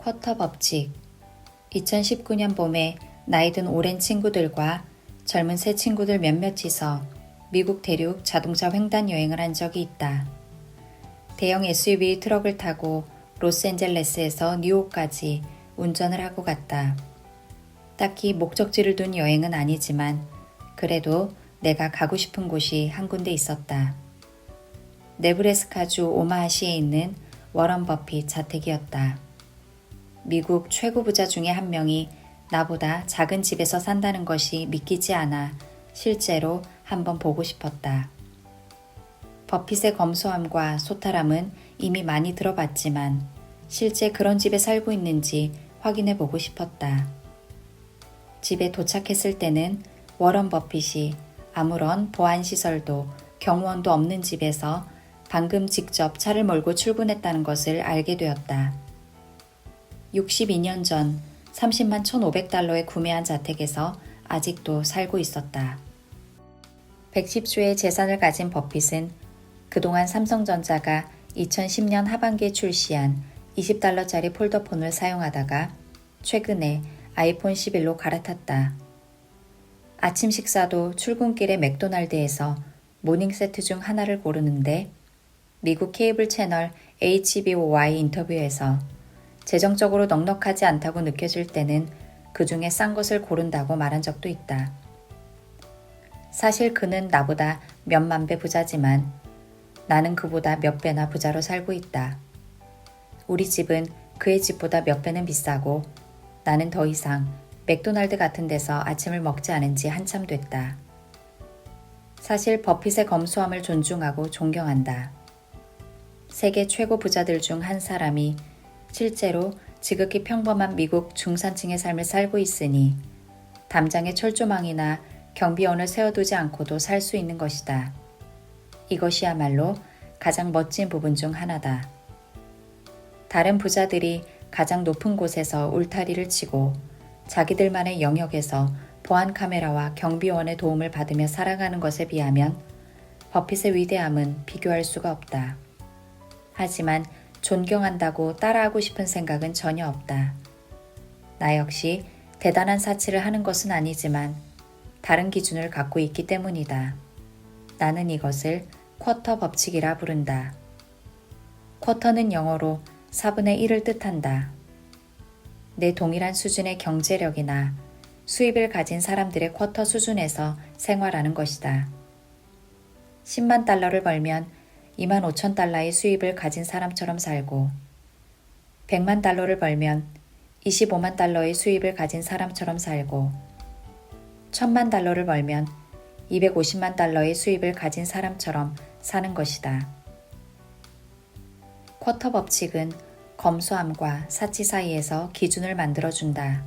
쿼터 법칙. 2019년 봄에 나이 든 오랜 친구들과 젊은 새 친구들 몇몇이서 미국 대륙 자동차 횡단 여행을 한 적이 있다. 대형 SUV 트럭을 타고 로스앤젤레스에서 뉴욕까지 운전을 하고 갔다. 딱히 목적지를 둔 여행은 아니지만 그래도 내가 가고 싶은 곳이 한 군데 있었다. 네브래스카주 오마하시에 있는 워런 버핏 자택이었다. 미국 최고 부자 중에 한 명이 나보다 작은 집에서 산다는 것이 믿기지 않아 실제로 한번 보고 싶었다. 버핏의 검소함과 소탈함은 이미 많이 들어봤지만 실제 그런 집에 살고 있는지 확인해 보고 싶었다. 집에 도착했을 때는 워런 버핏이 아무런 보안시설도 경호원도 없는 집에서 방금 직접 차를 몰고 출근했다는 것을 알게 되었다. 62년 전 30만 1,500달러에 구매한 자택에서 아직도 살고 있었다. 110조의 재산을 가진 버핏은 그동안 삼성전자가 2010년 하반기에 출시한 20달러짜리 폴더폰을 사용하다가 최근에 아이폰 11로 갈아탔다. 아침 식사도 출근길에 맥도날드에서 모닝 세트 중 하나를 고르는데 미국 케이블 채널 HBO와의 인터뷰에서 재정적으로 넉넉하지 않다고 느껴질 때는 그 중에 싼 것을 고른다고 말한 적도 있다. 사실 그는 나보다 몇만 배 부자지만 나는 그보다 몇 배나 부자로 살고 있다. 우리 집은 그의 집보다 몇 배는 비싸고 나는 더 이상 맥도날드 같은 데서 아침을 먹지 않은 지 한참 됐다. 사실 버핏의 검소함을 존중하고 존경한다. 세계 최고 부자들 중 한 사람이 실제로 지극히 평범한 미국 중산층의 삶을 살고 있으니 담장에 철조망이나 경비원을 세워두지 않고도 살 수 있는 것이다. 이것이야말로 가장 멋진 부분 중 하나다. 다른 부자들이 가장 높은 곳에서 울타리를 치고 자기들만의 영역에서 보안 카메라와 경비원의 도움을 받으며 살아가는 것에 비하면 버핏의 위대함은 비교할 수가 없다. 하지만 존경한다고 따라하고 싶은 생각은 전혀 없다. 나 역시 대단한 사치를 하는 것은 아니지만 다른 기준을 갖고 있기 때문이다. 나는 이것을 쿼터 법칙이라 부른다. 쿼터는 영어로 4분의 1을 뜻한다. 내 동일한 수준의 경제력이나 수입을 가진 사람들의 쿼터 수준에서 생활하는 것이다. 10만 달러를 벌면 2만 5천 달러의 수입을 가진 사람처럼 살고 100만 달러를 벌면 25만 달러의 수입을 가진 사람처럼 살고 1000만 달러를 벌면 250만 달러의 수입을 가진 사람처럼 사는 것이다. 쿼터 법칙은 검소함과 사치 사이에서 기준을 만들어준다.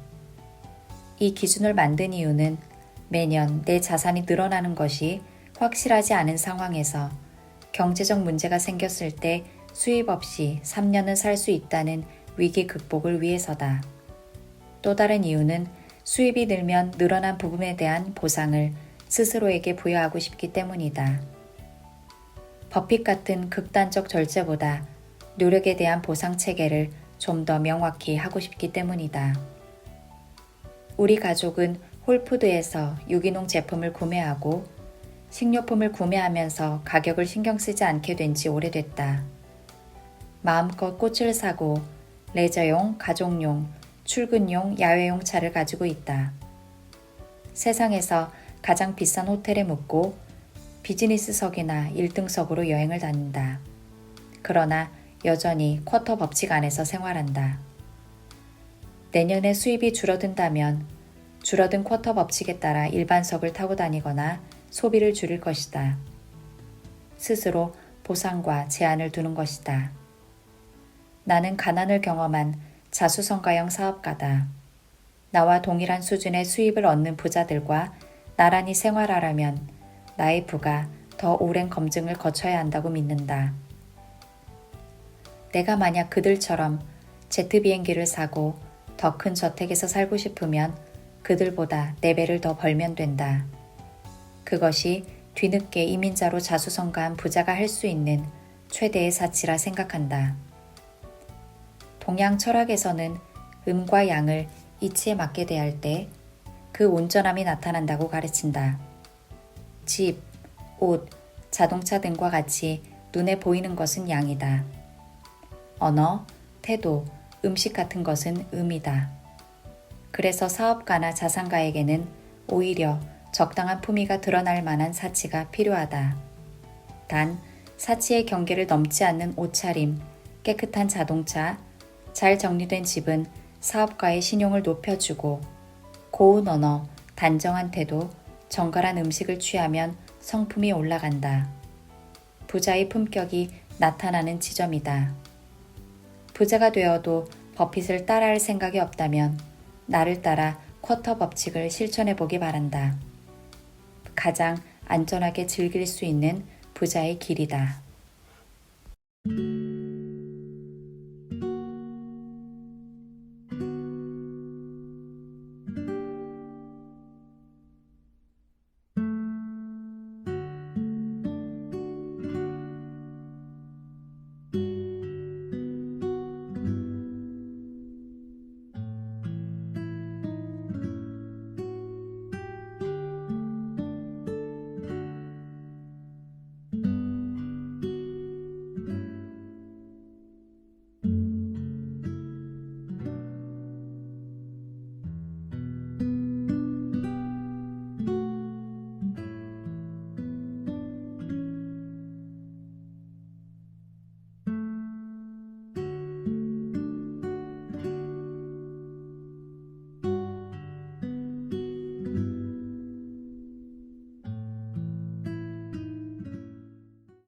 이 기준을 만든 이유는 매년 내 자산이 늘어나는 것이 확실하지 않은 상황에서 경제적 문제가 생겼을 때 수입 없이 3년은 살 수 있다는 위기 극복을 위해서다. 또 다른 이유는 수입이 늘면 늘어난 부분에 대한 보상을 스스로에게 부여하고 싶기 때문이다. 버핏 같은 극단적 절제보다 노력에 대한 보상 체계를 좀 더 명확히 하고 싶기 때문이다. 우리 가족은 홀푸드에서 유기농 제품을 구매하고 식료품을 구매하면서 가격을 신경 쓰지 않게 된 지 오래됐다. 마음껏 꽃을 사고 레저용, 가족용, 출근용, 야외용 차를 가지고 있다. 세상에서 가장 비싼 호텔에 묵고 비즈니스석이나 1등석으로 여행을 다닌다. 그러나 여전히 쿼터 법칙 안에서 생활한다. 내년에 수입이 줄어든다면 줄어든 쿼터 법칙에 따라 일반석을 타고 다니거나 소비를 줄일 것이다. 스스로 보상과 제한을 두는 것이다. 나는 가난을 경험한 자수성가형 사업가다. 나와 동일한 수준의 수입을 얻는 부자들과 나란히 생활하려면 나의 부가 더 오랜 검증을 거쳐야 한다고 믿는다. 내가 만약 그들처럼 제트 비행기를 사고 더 큰 저택에서 살고 싶으면 그들보다 4배를 더 벌면 된다. 그것이 뒤늦게 이민자로 자수성가한 부자가 할 수 있는 최대의 사치라 생각한다. 동양 철학에서는 음과 양을 이치에 맞게 대할 때 그 온전함이 나타난다고 가르친다. 집, 옷, 자동차 등과 같이 눈에 보이는 것은 양이다. 언어, 태도, 음식 같은 것은 음이다. 그래서 사업가나 자산가에게는 오히려 적당한 품위가 드러날 만한 사치가 필요하다. 단, 사치의 경계를 넘지 않는 옷차림, 깨끗한 자동차, 잘 정리된 집은 사업가의 신용을 높여주고 고운 언어, 단정한 태도, 정갈한 음식을 취하면 성품이 올라간다. 부자의 품격이 나타나는 지점이다. 부자가 되어도 버핏을 따라할 생각이 없다면 나를 따라 쿼터 법칙을 실천해 보기 바란다. 가장 안전하게 즐길 수 있는 부자의 길이다.